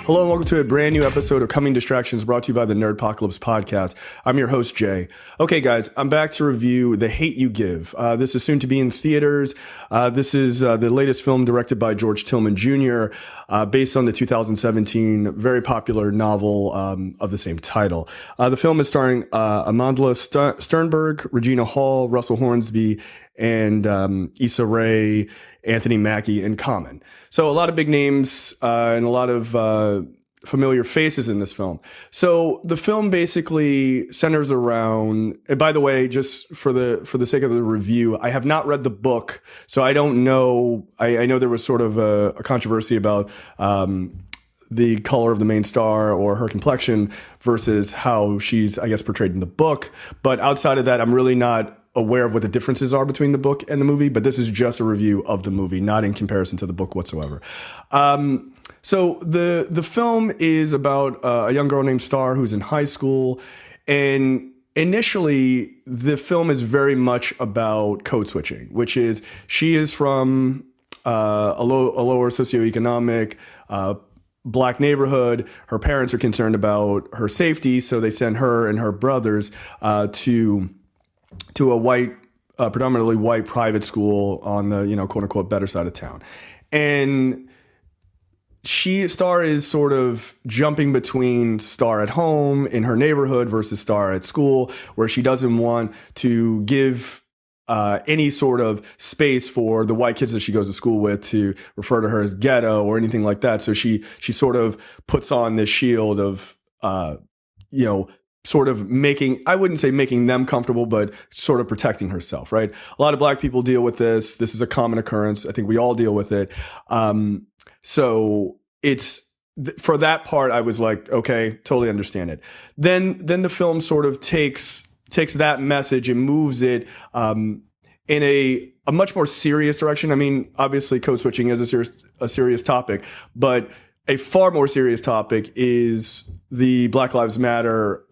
Hello and welcome to a brand new episode of Coming Distractions brought to you by the Nerdpocalypse podcast. I'm your host, Jay. Okay, guys, I'm back to review The Hate U Give. This is soon to be in theaters. This is the latest film directed by George Tillman Jr., based on the 2017 very popular novel of the same title. The film is starring Amandla Stenberg, Regina Hall, Russell Hornsby, and Issa Rae, Anthony Mackie, and Common. So a lot of big names and a lot of familiar faces in this film. So the film basically centers around, and by the way, just for the sake of the review, I have not read the book, so I don't know. I know there was sort of a controversy about the color of the main star or her complexion versus how she's, I guess, portrayed in the book. But outside of that, I'm really not aware of what the differences are between the book and the movie, but this is just a review of the movie, not in comparison to the book whatsoever. So the film is about a young girl named Starr who's in high school, and initially the film is very much about code switching, which is she is from a lower socioeconomic black neighborhood. Her parents are concerned about her safety, so they send her and her brothers to a white, predominantly white private school on the, quote unquote, better side of town. And Starr is sort of jumping between Starr at home in her neighborhood versus Starr at school, where she doesn't want to give any sort of space for the white kids that she goes to school with to refer to her as ghetto or anything like that. So she sort of puts on this shield of, sort of making, I wouldn't say making them comfortable, but sort of protecting herself, right? A lot of black people deal with this. This is a common occurrence. I think we all deal with it. So it's, for that part, I was like, okay, totally understand it. Then the film sort of takes that message and moves it in a much more serious direction. I mean, obviously code switching is a serious topic, but a far more serious topic is the Black Lives Matter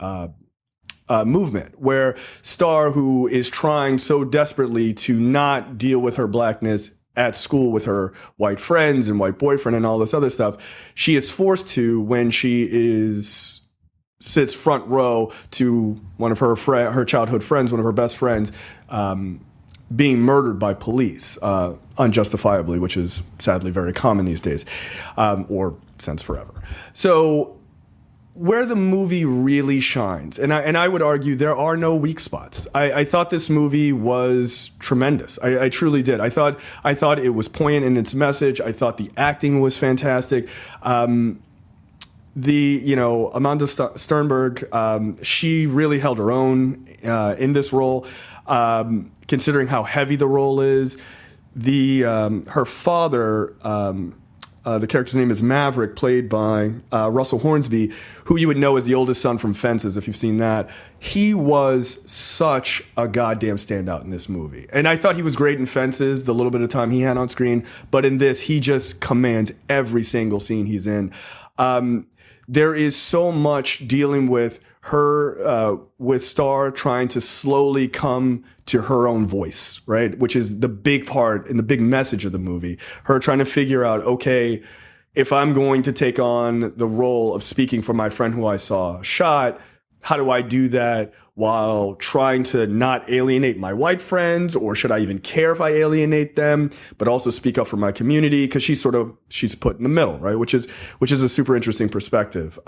movement, where Starr, who is trying so desperately to not deal with her blackness at school with her white friends and white boyfriend and all this other stuff, she is forced to when she sits front row to one of her childhood friends, one of her best friends, being murdered by police unjustifiably, which is sadly very common these days, or since forever. So where the movie really shines, and I would argue there are no weak spots. I thought this movie was tremendous. I truly did. I thought it was poignant in its message. I thought the acting was fantastic. Amandla Stenberg, she really held her own in this role, considering how heavy the role is. Her father, the character's name is Maverick, played by Russell Hornsby, who you would know as the oldest son from Fences, if you've seen that. He was such a goddamn standout in this movie. And I thought he was great in Fences, the little bit of time he had on screen. But in this, he just commands every single scene he's in. There is so much dealing with her, with Starr trying to slowly come to her own voice, right? Which is the big part and the big message of the movie. Her trying to figure out, okay, if I'm going to take on the role of speaking for my friend who I saw shot, how do I do that while trying to not alienate my white friends, or should I even care if I alienate them, but also speak up for my community? Because she's put in the middle, right? Which is a super interesting perspective.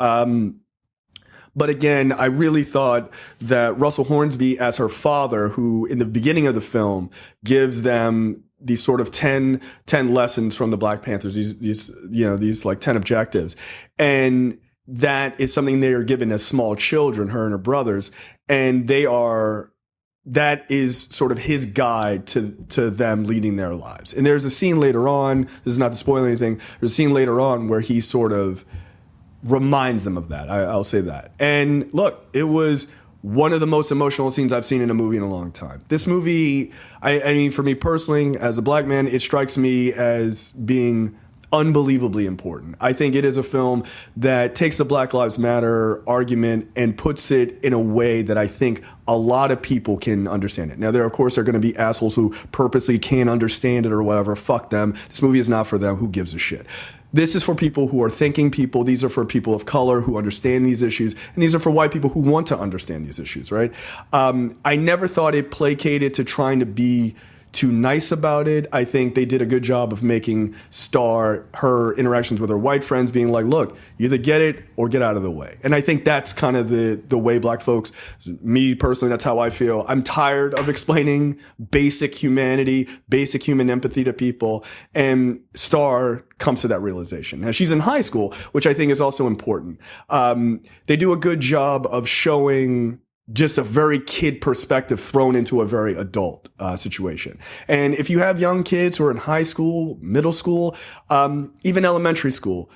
But again, I really thought that Russell Hornsby as her father, who in the beginning of the film gives them these sort of 10 lessons from the Black Panthers, these like 10 objectives. And that is something they are given as small children, her and her brothers. And that is sort of his guide to them leading their lives. And there's a scene later on, this is not to spoil anything, there's a scene later on where he sort of reminds them of that. I'll say that. And look, it was one of the most emotional scenes I've seen in a movie in a long time. This movie, I mean, for me personally, as a black man, it strikes me as being unbelievably important. I think it is a film that takes the Black Lives Matter argument and puts it in a way that I think a lot of people can understand it. Now, there, of course, are going to be assholes who purposely can't understand it or whatever. Fuck them. This movie is not for them. Who gives a shit? This is for people who are thinking people. These are for people of color who understand these issues. And these are for white people who want to understand these issues, right? I never thought it placated to trying to be too nice about it. I think they did a good job of making Starr, her interactions with her white friends, being like, look, you either get it or get out of the way. And I think that's kind of the way black folks, me personally, that's how I feel. I'm tired of explaining basic humanity, basic human empathy to people. And Starr comes to that realization. Now, she's in high school, which I think is also important. They do a good job of showing just a very kid perspective thrown into a very adult situation. And if you have young kids who are in high school, middle school, even elementary school,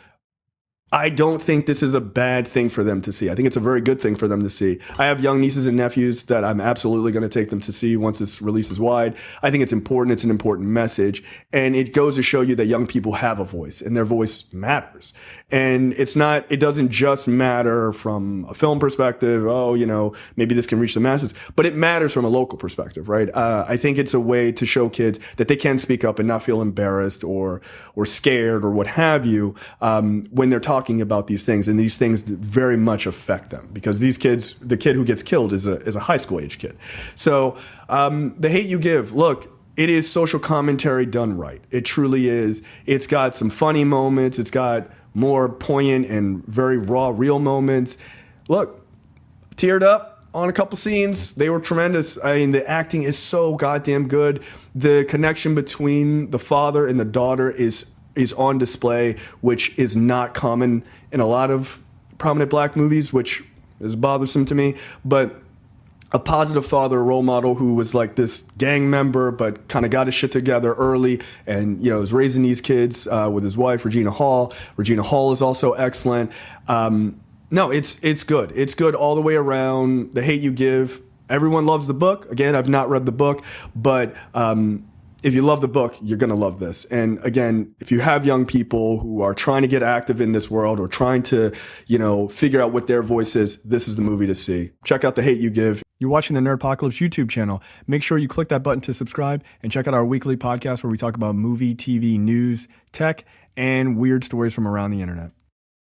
I don't think this is a bad thing for them to see. I think it's a very good thing for them to see. I have young nieces and nephews that I'm absolutely going to take them to see once this releases wide. I think it's important. It's an important message. And it goes to show you that young people have a voice and their voice matters. And it doesn't just matter from a film perspective. Oh, maybe this can reach the masses, but it matters from a local perspective, right? I think it's a way to show kids that they can speak up and not feel embarrassed or scared or what have you, when they're talking about these things, and these things very much affect them because these kids, the kid who gets killed is a high school age kid. So The Hate You Give, look, it is social commentary done right. It truly is. It's got some funny moments. It's got more poignant and very raw, real moments. Look, teared up on a couple scenes. They were tremendous. I mean, the acting is so goddamn good. The connection between the father and the daughter is on display, which is not common in a lot of prominent black movies, which is bothersome to me. But a positive father, role model who was like this gang member, but kind of got his shit together early and, is raising these kids with his wife, Regina Hall. Regina Hall is also excellent. No, it's good. It's good all the way around. The Hate You Give. Everyone loves the book. Again, I've not read the book, but if you love the book, you're going to love this. And again, if you have young people who are trying to get active in this world or trying to, figure out what their voice is, this is the movie to see. Check out The Hate You Give. You're watching the Nerdpocalypse YouTube channel. Make sure you click that button to subscribe and check out our weekly podcast where we talk about movie, TV, news, tech, and weird stories from around the internet.